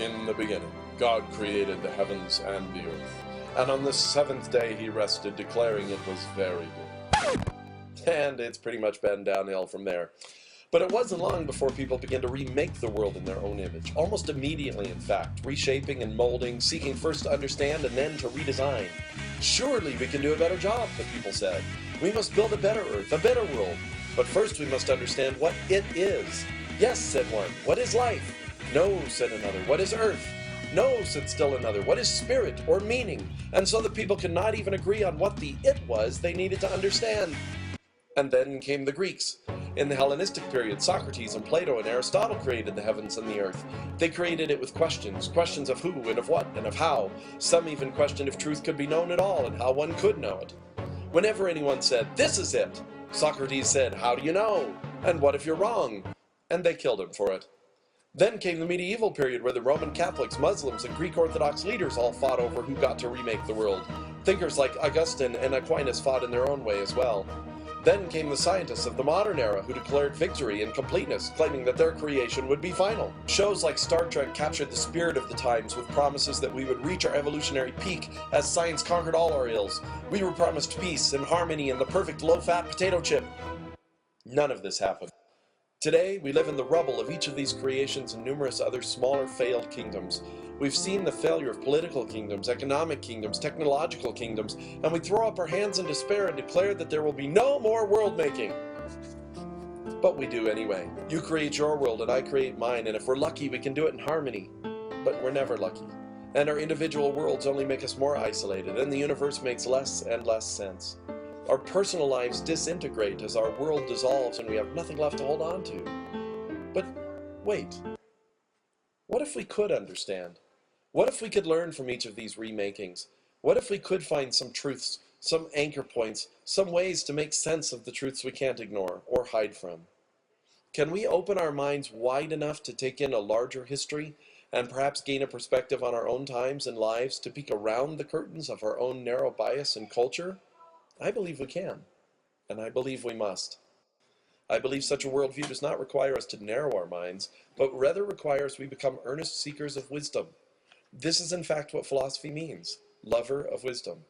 In the beginning, God created the heavens and the earth, and on the seventh day he rested, declaring it was very good. And it's pretty much been downhill from there. But it wasn't long before people began to remake the world in their own image, almost immediately in fact, reshaping and molding, seeking first to understand and then to redesign. Surely we can do a better job, the people said. We must build a better earth, a better world. But first we must understand what it is. Yes, said one, what is life? No, said another, what is earth? No, said still another, what is spirit or meaning? And so the people could not even agree on what the it was they needed to understand. And then came the Greeks. In the Hellenistic period, Socrates and Plato and Aristotle created the heavens and the earth. They created it with questions of who and of what and of how. Some even questioned if truth could be known at all and how one could know it. Whenever anyone said, "This is it," Socrates said, "How do you know? And what if you're wrong?" And they killed him for it. Then came the medieval period where the Roman Catholics, Muslims, and Greek Orthodox leaders all fought over who got to remake the world. Thinkers like Augustine and Aquinas fought in their own way as well. Then came the scientists of the modern era who declared victory and completeness, claiming that their creation would be final. Shows like Star Trek captured the spirit of the times with promises that we would reach our evolutionary peak as science conquered all our ills. We were promised peace and harmony and the perfect low-fat potato chip. None of this happened. Today, we live in the rubble of each of these creations and numerous other smaller failed kingdoms. We've seen the failure of political kingdoms, economic kingdoms, technological kingdoms, and we throw up our hands in despair and declare that there will be no more world making. But we do anyway. You create your world and I create mine, and if we're lucky, we can do it in harmony. But we're never lucky. And our individual worlds only make us more isolated, and the universe makes less and less sense. Our personal lives disintegrate as our world dissolves and we have nothing left to hold on to. But wait, what if we could understand? What if we could learn from each of these remakings? What if we could find some truths, some anchor points, some ways to make sense of the truths we can't ignore or hide from? Can we open our minds wide enough to take in a larger history and perhaps gain a perspective on our own times and lives to peek around the curtains of our own narrow bias and culture? I believe we can, and I believe we must. I believe such a worldview does not require us to narrow our minds, but rather requires we become earnest seekers of wisdom. This is in fact what philosophy means, lover of wisdom.